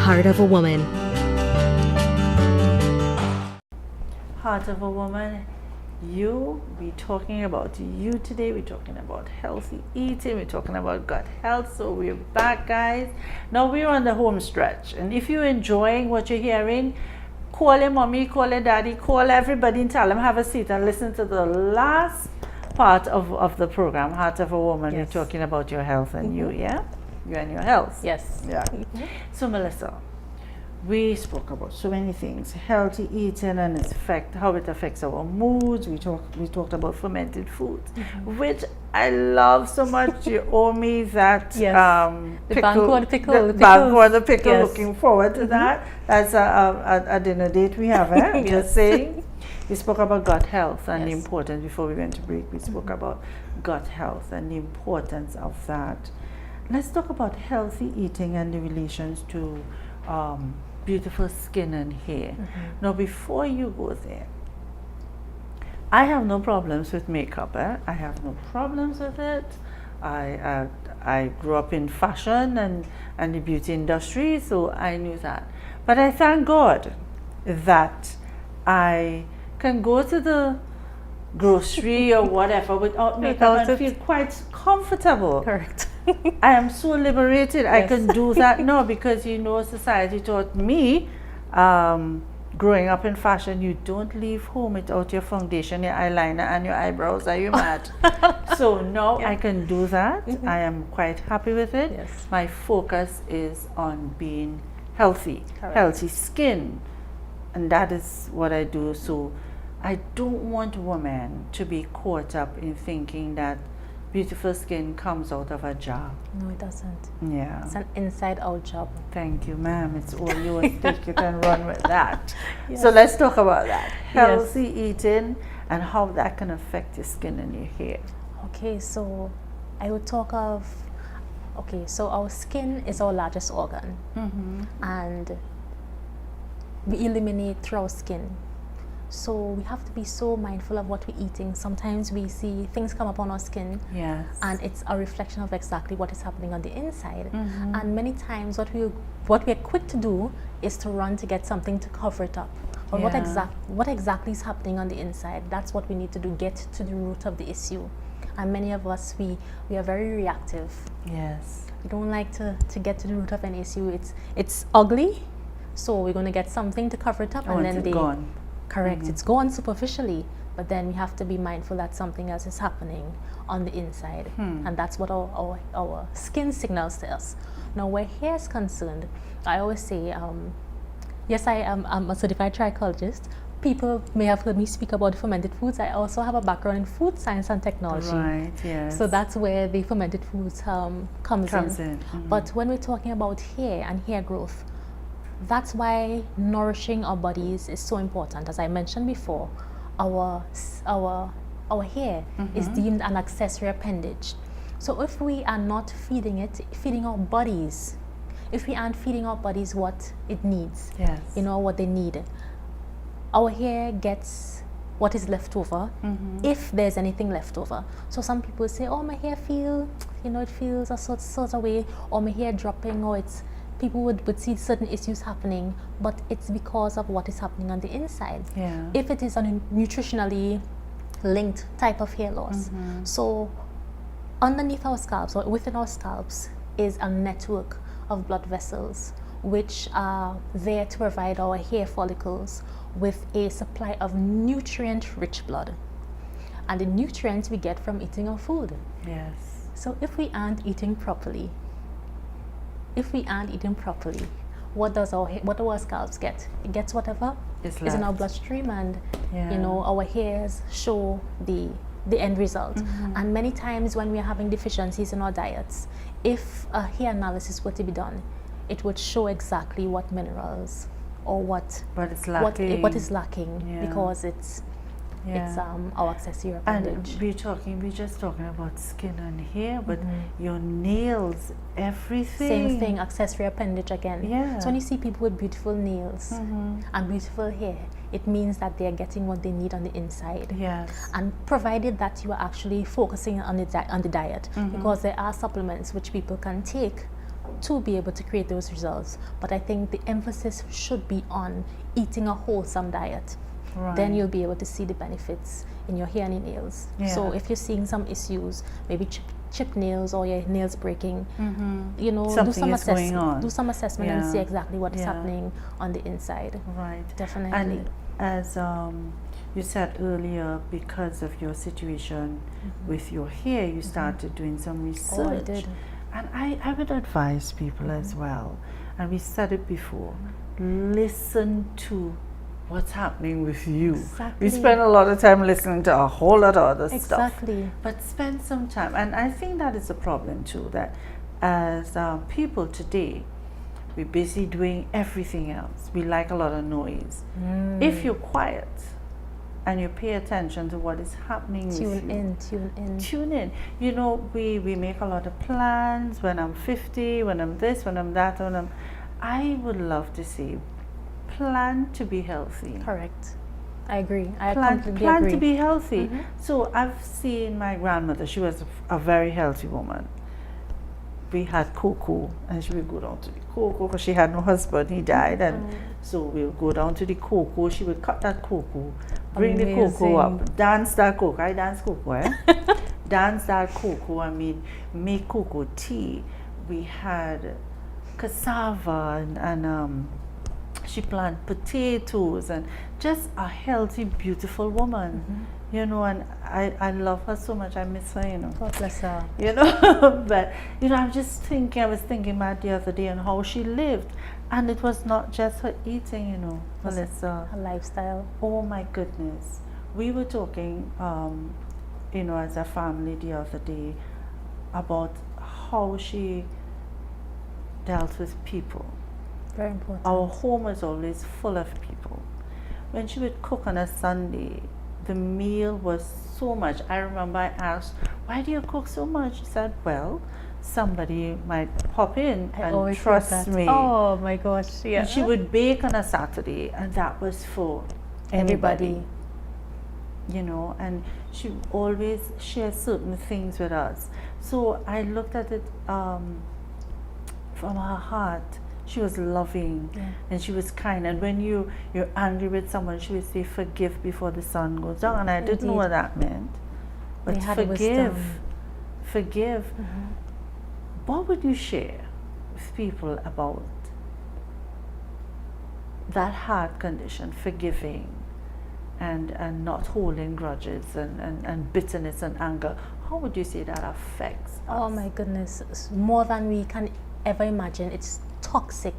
Heart of a Woman. Heart of a Woman, we're talking about you today. We're talking about healthy eating. We're talking about gut health. So we're back, guys. Now we're on the home stretch. And if you're enjoying what you're hearing, call your mommy, call your daddy, call everybody and tell them have a seat and listen to the last part of the program, Heart of a Woman. Yes. We're talking about your health and you, yeah? You and your health. Yes. Yeah. So Melissa, we spoke about so many things, healthy eating and its effect, how it affects our moods. We talked about fermented foods, which I love so much. You owe me that Yes. the pickle. pickle. Yes. Looking forward to that. That's a dinner date we have. Eh? Just saying. We spoke about gut health and the Yes. importance. Before we went to break, we spoke about gut health and the importance of that. Let's talk about healthy eating and the relations to beautiful skin and hair. Now, before you go there, I have no problems with makeup. I have no problems with it. I grew up in fashion and the beauty industry, so I knew that. But I thank God that I can go to the grocery or whatever without makeup and feel quite comfortable. Correct. I am so liberated. I Yes. can do that now because society taught me growing up in fashion, you don't leave home without your foundation, your eyeliner and your eyebrows. Are you mad? So now I can do that. I am quite happy with it. Yes. My focus is on being healthy, Correct. healthy skin, and that is what I do. So I don't want women to be caught up in thinking that beautiful skin comes out of a jar. No, it doesn't. Yeah. It's an inside-out job. Thank you, ma'am. It's all yours. Take it and run with that. Yes. So let's talk about that. Yes. Healthy eating and how that can affect your skin and your hair. Okay, so I would talk of, so our skin is our largest organ, and we eliminate through our skin. So we have to be so mindful of what we're eating. Sometimes we see things come up on our skin, Yes. and it's a reflection of exactly what is happening on the inside. And many times what we're quick to do is to run to get something to cover it up. But what exactly is happening on the inside? That's what we need to do, get to the root of the issue. And many of us, we are very reactive. Yes. We don't like to get to the root of an issue. It's ugly, so we're going to get something to cover it up, and then it's gone. Correct. It's gone superficially, but then we have to be mindful that something else is happening on the inside, and that's what our skin signals to us. Now, where hair is concerned, I always say, yes, I'm a certified trichologist. People may have heard me speak about fermented foods. I also have a background in food science and technology. Right, yes. So that's where the fermented foods comes in. But when we're talking about hair and hair growth, that's why nourishing our bodies is so important. As I mentioned before, our hair is deemed an accessory appendage. So if we are not feeding our bodies, if we aren't feeding our bodies what it needs, Yes. what they need, our hair gets what is left over, if there's anything left over. So some people say, oh, my hair it feels a sort of way, or my hair dropping, or people would see certain issues happening, but it's because of what is happening on the inside. Yeah. If it is a nutritionally linked type of hair loss. So underneath our scalps, or within our scalps, is a network of blood vessels which are there to provide our hair follicles with a supply of nutrient-rich blood. And the nutrients we get from eating our food. Yes. So if we aren't eating properly, what do our scalps get? It gets whatever is in our bloodstream, and our hairs show the end result. And many times when we are having deficiencies in our diets, if a hair analysis were to be done, it would show exactly what minerals or what is lacking, because it's our accessory appendage. And we're just talking about skin and hair, but your nails, everything. Same thing, accessory appendage again. Yeah. So when you see people with beautiful nails and beautiful hair, it means that they're getting what they need on the inside. Yes. And provided that you are actually focusing on the diet, because there are supplements which people can take to be able to create those results. But I think the emphasis should be on eating a wholesome diet. Right. Then you'll be able to see the benefits in your hair and your nails. So if you're seeing some issues, maybe chipped nails or your nails breaking, you know, do some assessment and see exactly what is happening on the inside. Right. Definitely. And as you said earlier, because of your situation with your hair, you started doing some research. Oh, I did. And I would advise people as well, and we said it before, listen to what's happening with you. Exactly. We spend a lot of time listening to a whole lot of other stuff. Exactly. But spend some time, and I think that is a problem too, that as people today, we're busy doing everything else. We like a lot of noise. If you're quiet and you pay attention to what is happening with you. Tune in. You know, we make a lot of plans, when I'm 50, when I'm this, when I'm that, I would love to see plan to be healthy. Correct. I agree. Plan to be healthy. So I've seen my grandmother. She was a very healthy woman. We had cocoa, and she would go down to the cocoa because she had no husband. He died, and so we would go down to the cocoa. She would cut that cocoa, bring the cocoa up, dance that cocoa. I dance cocoa, eh? Dance that cocoa. I mean, make cocoa tea. We had cassava and she planted potatoes, and just a healthy, beautiful woman, you know, and I love her so much. I miss her, you know. God bless her. You know, but, you know, I was thinking about the other day on how she lived, and it was not just her eating, you know, Melissa. Her lifestyle. Oh my goodness. We were talking, you know, as a family the other day about how she dealt with people. Very important. Our home was always full of people. When she would cook on a Sunday, the meal was so much. I remember I asked, why do you cook so much? She said, well, somebody might pop in and trust me. Oh my gosh, yeah. And she would bake on a Saturday, and that was for everybody. You know, and she always shared certain things with us. So I looked at it from her heart. She was loving, and she was kind. And when you're angry with someone, she would say, forgive before the sun goes down. And I didn't know what that meant. But forgive. What would you share with people about that heart condition, forgiving and not holding grudges and bitterness and anger? How would you say that affects us? Oh my goodness, more than we can ever imagine. It's toxic.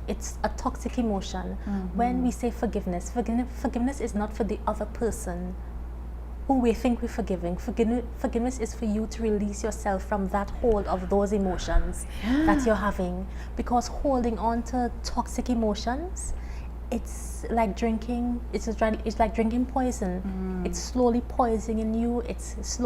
It's a toxic emotion. When we say forgiveness is not for the other person who we think we're forgiving. Forgiveness is for you to release yourself from that hold of those emotions that you're having. Because holding on to toxic emotions, it's like drinking. It's like drinking poison. It's slowly poisoning you. It's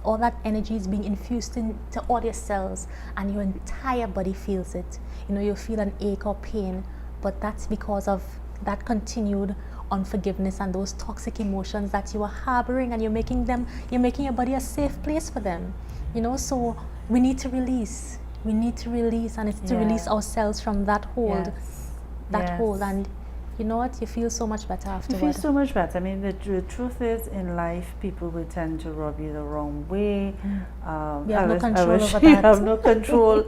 all that energy is being infused into all your cells, and your entire body feels it. You know, you feel an ache or pain, but that's because of that continued unforgiveness and those toxic emotions that you are harboring, and you're making your body a safe place for them. You know, so we need to release. And it's to release ourselves from that hold. Hold, and you know what, you feel so much better afterwards. You feel so much better. I mean, the truth is, in life, people will tend to rub you the wrong way. You have no control over that. You have no control.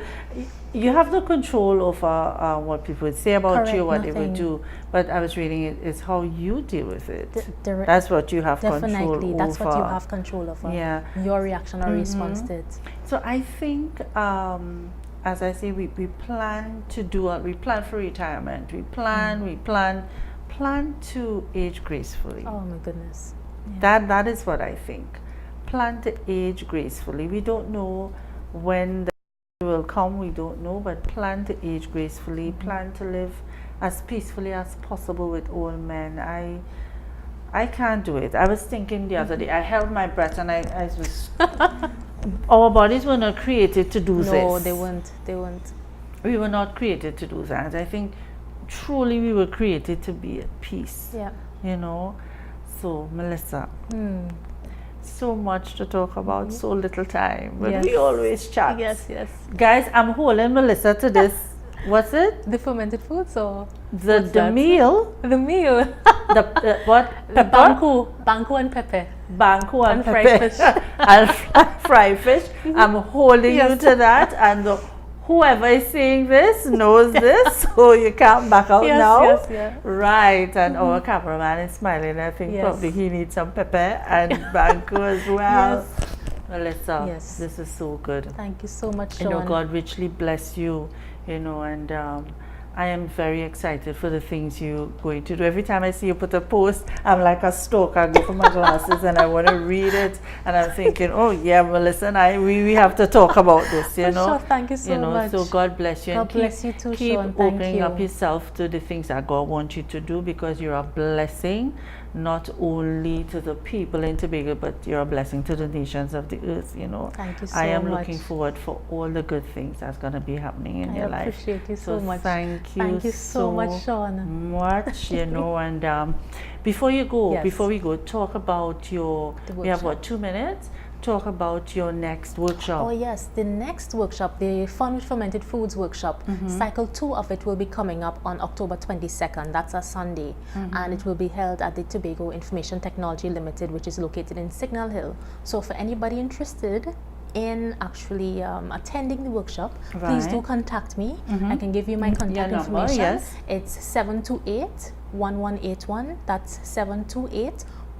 You have no control over what people would say about you, what they would do. But I was reading it's how you deal with it. That's what you have control over. That's what you have control over. Yeah. Your reaction or response to it. So I think, as I say, we plan to we plan for retirement. We plan to age gracefully. Oh my goodness. Yeah. That is what I think. Plan to age gracefully. We don't know when the day will come. We don't know, but plan to age gracefully. Plan to live as peacefully as possible with all men. I can't do it. I was thinking the other day. I held my breath, and I was. Our bodies were not created to do this. No, they weren't. We were not created to do that. I think truly we were created to be at peace. Yeah. You know? So, Melissa, So much to talk about, so little time, but Yes. we always chat. Yes, yes. Guys, I'm holding Melissa to this. What's it? The fermented foods or The meal. the meal. What? The Pepper? banku and pepper. Banku and fried pepper. fish. And fried fish. I'm holding you Yes. to that, and whoever is seeing this knows this, so you can't back out Yes, now. yes, yeah. Right, and our cameraman is smiling. I think Yes. probably he needs some pepper and banku as well. Yes. Melissa, Yes. this is so good. Thank you so much, You know, Shorn. God richly bless you, you know, and I am very excited for the things you're going to do. Every time I see you put a post, I'm like a stalker. I go for my glasses and I want to read it, and I'm thinking, oh yeah, Melissa and I, we have to talk about this, you know. Sure, thank you so much. So God bless you. God and keep, bless you too, keep Shorn. Thank opening you. up yourself to the things that God wants you to do, because you're a blessing, not only to the people in Tobago, but you're a blessing to the nations of the earth, you know. Thank you so I am much. looking forward for all the good things that's going to be happening in your I life. appreciate you so much. Thank you so much, Shorn. much, you know. And before you go, Yes. before we go, talk about your, The we have workshop. what, 2 minutes? Talk about your next workshop. Oh yes, the next workshop, the Fun with Fermented Foods workshop, cycle 2 of it will be coming up on October 22nd. That's a Sunday, and it will be held at the Tobago Information Technology Limited, which is located in Signal Hill. So for anybody interested in actually attending the workshop, please do Right. contact me. I can give you my contact number, information. yes. It's 728-1181. That's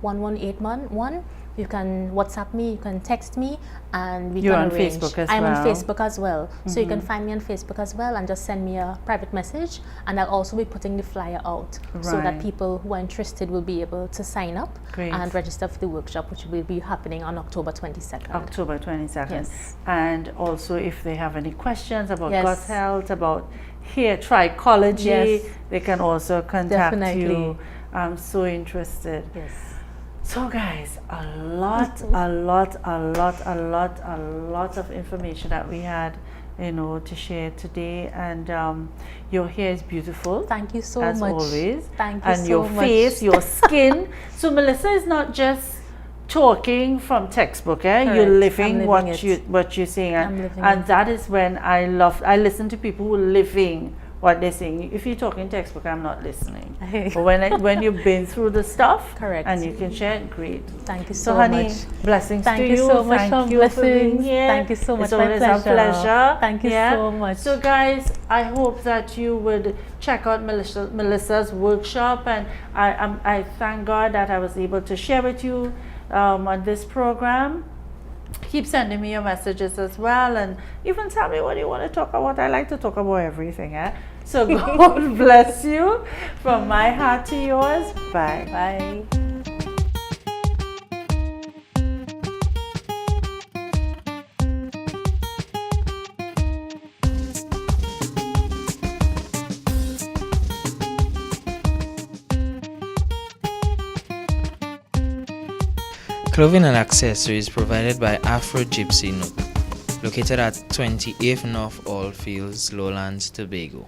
728-1181. You can WhatsApp me, you can text me, and we You're can on arrange. Facebook as I'm on well. Facebook as well. So you can find me on Facebook as well, and just send me a private message, and I'll also be putting the flyer out so that Right. people who are interested will be able to sign up Great. and register for the workshop, which will be happening on October 22nd. October 22nd. Yes. And also, if they have any questions about Yes. gut health, about hair trichology, Yes. they can also contact Definitely. you. I'm so interested. Yes. So guys, a lot of information that we had, you know, to share today. And your hair is beautiful. Thank you so as much. always. Thank you and so your much. face, your skin. So Melissa is not just talking from textbook, eh? Correct. You're I'm living living it. what you're saying, I'm living and it. that is when I listen to people who are living what they're saying. If you're talking textbook, I'm not listening. But when you've been through the stuff, Correct. and you can share it, great. Thank you So, so honey, much. blessings Thank to you so much Thank for you for being blessings. here. Thank you so much. It's My always a pleasure. pleasure. Thank you so much. So, guys, I hope that you would check out Melissa's workshop, and I thank God that I was able to share with you on this program. Keep sending me your messages as well, and even tell me what you want to talk about. I like to talk about everything, eh? So God bless you from my heart to yours. Bye. Bye. Clothing and accessories provided by Afro Gypsy Nook, located at 28th North Allfields, Lowlands, Tobago.